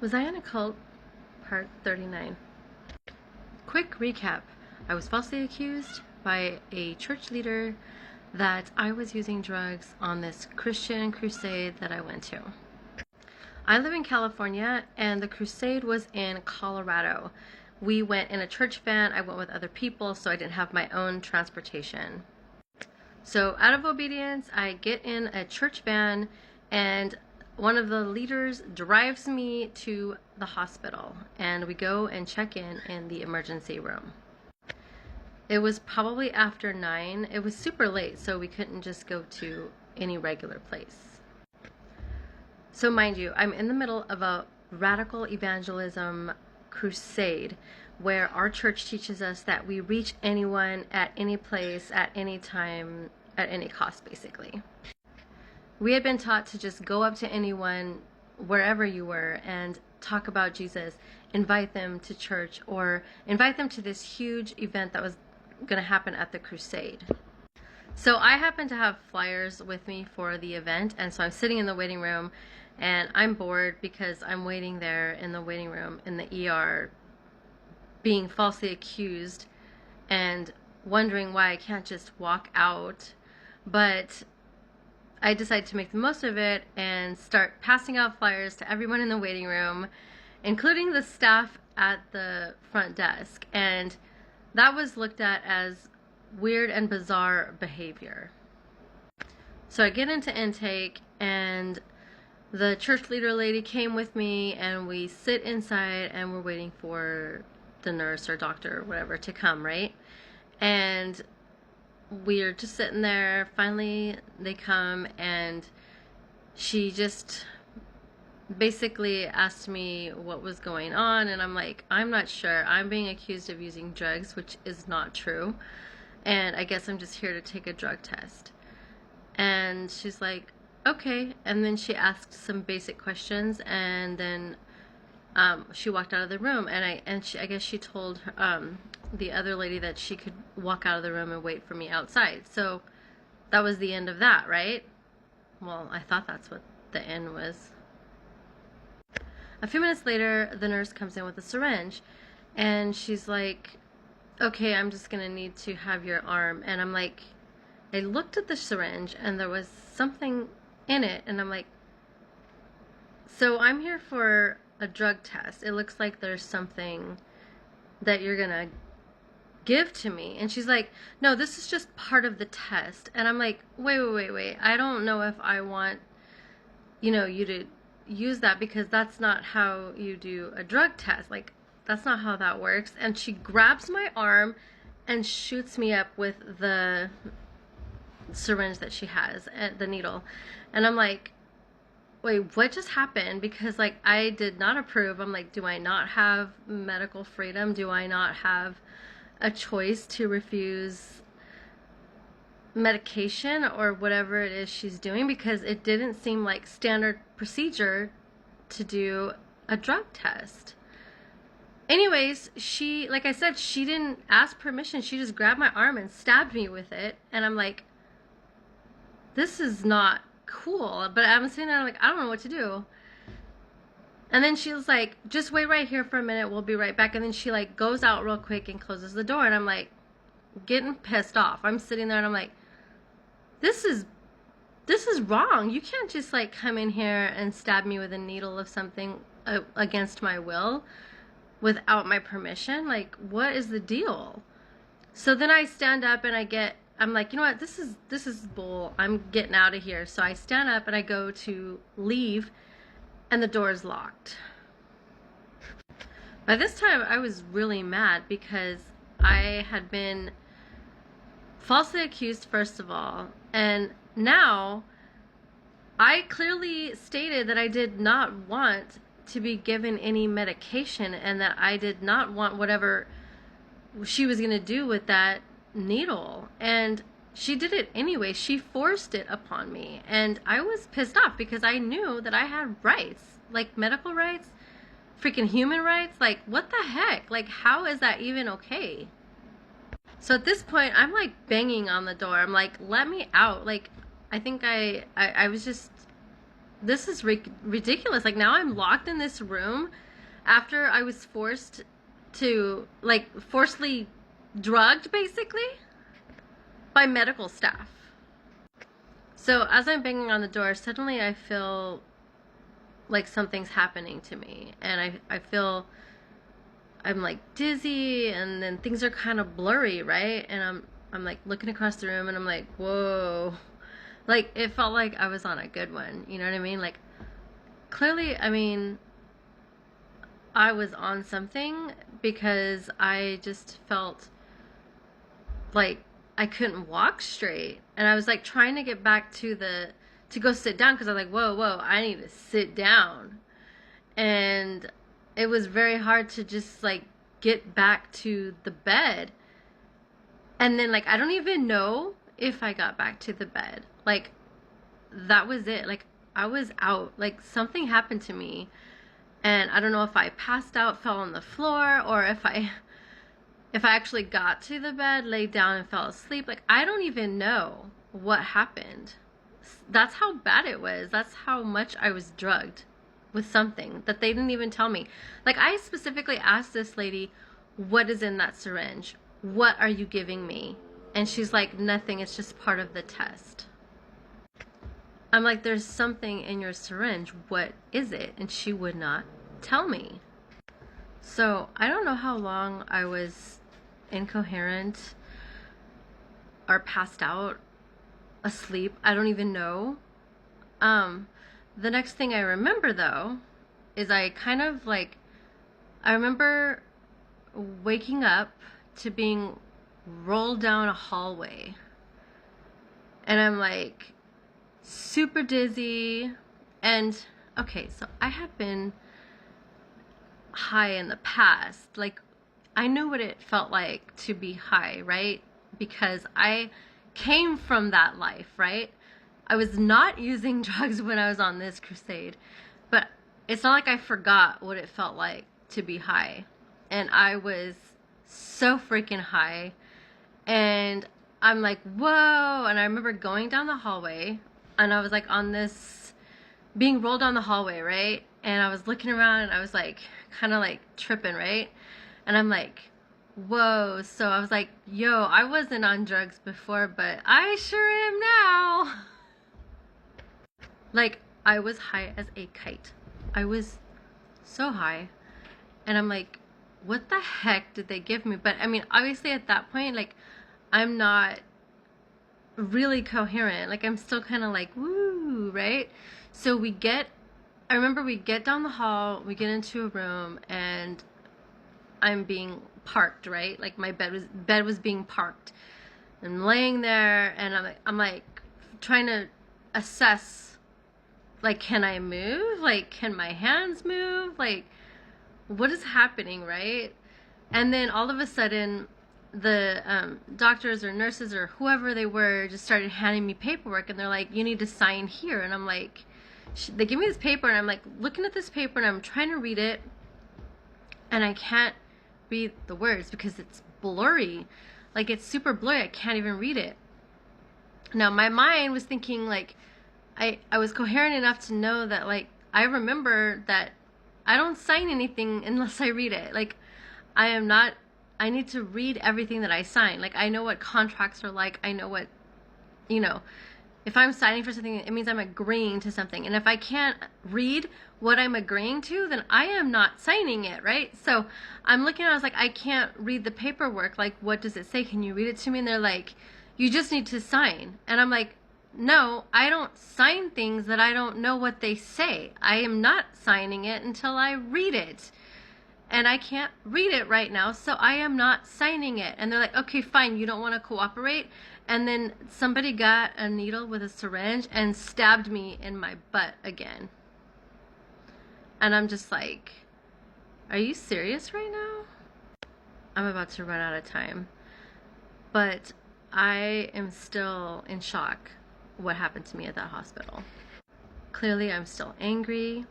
Was I in a cult? Part 39. Quick recap. I was falsely accused by a church leader that I was using drugs on this Christian crusade that I went to. I live in California and the crusade was in Colorado. We went in a church van. I went with other people, so I didn't have my own transportation. So out of obedience, I get in a church van and one of the leaders drives me to the hospital and we go and check in the emergency room. It was probably after 9. It was super late, so we couldn't just go to any regular place. So mind you, I'm in the middle of a radical evangelism crusade where our church teaches us that we reach anyone at any place, at any time, at any cost, basically. We had been taught to just go up to anyone, wherever you were, and talk about Jesus, invite them to church, or invite them to this huge event that was going to happen at the crusade. So I happen to have flyers with me for the event, and so I'm sitting in the waiting room, and I'm bored because I'm waiting there in the waiting room in the ER, being falsely accused, and wondering why I can't just walk out. But I decided to make the most of it and start passing out flyers to everyone in the waiting room, including the staff at the front desk. And that was looked at as weird and bizarre behavior. So I get into intake and the church leader lady came with me and we sit inside and we're waiting for the nurse or doctor or whatever to come, right? And we're just sitting there. Finally they come and she just basically asked me what was going on, and I'm like, I'm not sure. I'm being accused of using drugs, which is not true, and I guess I'm just here to take a drug test. And she's like, okay. And then she asked some basic questions, and then she walked out of the room, and I guess she told the other lady that she could walk out of the room and wait for me outside. So that was the end of that, right? Well, I thought that's what the end was. A few minutes later, the nurse comes in with a syringe, and she's like, okay, I'm just gonna need to have your arm. And I'm like, I looked at the syringe and there was something in it, and I'm like, so I'm here for a drug test. It looks like there's something that you're gonna give to me. And she's like, no, this is just part of the test. And I'm like, wait. I don't know if I want, you to use that, because that's not how you do a drug test. Like, that's not how that works. And she grabs my arm and shoots me up with the syringe that she has, the needle. And I'm like, wait, what just happened? Because, like, I did not approve. I'm like, do I not have medical freedom? Do I not have a choice to refuse medication or whatever it is she's doing? Because it didn't seem like standard procedure to do a drug test. Anyways, she, like I said, she didn't ask permission. She just grabbed my arm and stabbed me with it. And I'm like, this is not cool. But I'm sitting there like, I don't know what to do. And then she was like, just wait right here for a minute, we'll be right back. And then she like goes out real quick and closes the door, and I'm like getting pissed off. I'm sitting there and I'm like, this is wrong. You can't just like come in here and stab me with a needle of something against my will without my permission. Like, what is the deal? So then I stand up and I'm like, you know what, this is bull. I'm getting out of here. So I stand up and I go to leave, and the door is locked. By this time, I was really mad because I had been falsely accused, first of all, and now I clearly stated that I did not want to be given any medication and that I did not want whatever she was going to do with that needle. And she did it anyway. She forced it upon me, and I was pissed off because I knew that I had rights, like medical rights, freaking human rights. Like, what the heck? Like, how is that even okay? So at this point, I'm like banging on the door. I'm like, let me out. Like, I think I was just this is ridiculous. Like, now I'm locked in this room after I was forced to, like, forcibly drugged, basically, by medical staff. So as I'm banging on the door, suddenly I feel like something's happening to me, and I feel I'm like dizzy, and then things are kind of blurry, right? And I'm like looking across the room, and I'm like, whoa. Like, it felt like I was on a good one, you know what I mean? Like, clearly, I mean, I was on something, because I just felt like I couldn't walk straight, and I was like trying to get back to go sit down, because I was like, whoa, I need to sit down. And it was very hard to just like get back to the bed. And then, like, I don't even know if I got back to the bed. Like, that was it. Like, I was out. Like, something happened to me, and I don't know if I passed out, fell on the floor, or if I actually got to the bed, laid down, and fell asleep. Like, I don't even know what happened. That's how bad it was. That's how much I was drugged with something that they didn't even tell me. Like, I specifically asked this lady, what is in that syringe? What are you giving me? And she's like, nothing. It's just part of the test. I'm like, there's something in your syringe. What is it? And she would not tell me. So I don't know how long I was incoherent or passed out, asleep. I don't even know. The next thing I remember, though, is I kind of like, I remember waking up to being rolled down a hallway, and I'm like super dizzy. And okay, so I have been high in the past. Like, I knew what it felt like to be high, right? Because I came from that life, right? I was not using drugs when I was on this crusade, but it's not like I forgot what it felt like to be high. And I was so freaking high, and I'm like, whoa. And I remember going down the hallway, and I was like on this, being rolled down the hallway, right? And I was looking around, and I was like kind of like tripping, right? And I'm like, whoa. So I was like, yo, I wasn't on drugs before, but I sure am now. Like, I was high as a kite. I was so high. And I'm like, what the heck did they give me? But I mean, obviously at that point, like, I'm not really coherent. Like, I'm still kind of like, woo, right? So I remember we get down the hall, we get into a room, and I'm being parked, right? Like, my bed was being parked. I'm laying there, and I'm like trying to assess, like, can I move? Like, can my hands move? Like, what is happening, right? And then all of a sudden, the doctors or nurses or whoever they were just started handing me paperwork, and they're like, you need to sign here. And I'm like, they give me this paper, and I'm like looking at this paper, and I'm trying to read it, and I can't read the words because it's blurry. Like, it's super blurry. I can't even read it. Now, my mind was thinking, like, I was coherent enough to know that, like, I remember that I don't sign anything unless I read it. Like, I need to read everything that I sign. Like, I know what contracts are like. I know what, if I'm signing for something, it means I'm agreeing to something. And if I can't read what I'm agreeing to, then I am not signing it, right? So I'm looking at it, I was like, I can't read the paperwork. Like, what does it say? Can you read it to me? And they're like, you just need to sign. And I'm like, no, I don't sign things that I don't know what they say. I am not signing it until I read it. And I can't read it right now, so I am not signing it. And they're like, okay, fine, you don't want to cooperate? And then somebody got a needle with a syringe and stabbed me in my butt again. And I'm just like, are you serious right now? I'm about to run out of time. But I am still in shock what happened to me at that hospital. Clearly, I'm still angry.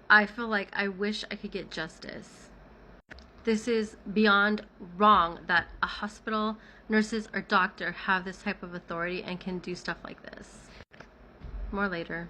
I feel like I wish I could get justice. This is beyond wrong that a hospital, nurses, or doctor have this type of authority and can do stuff like this. More later.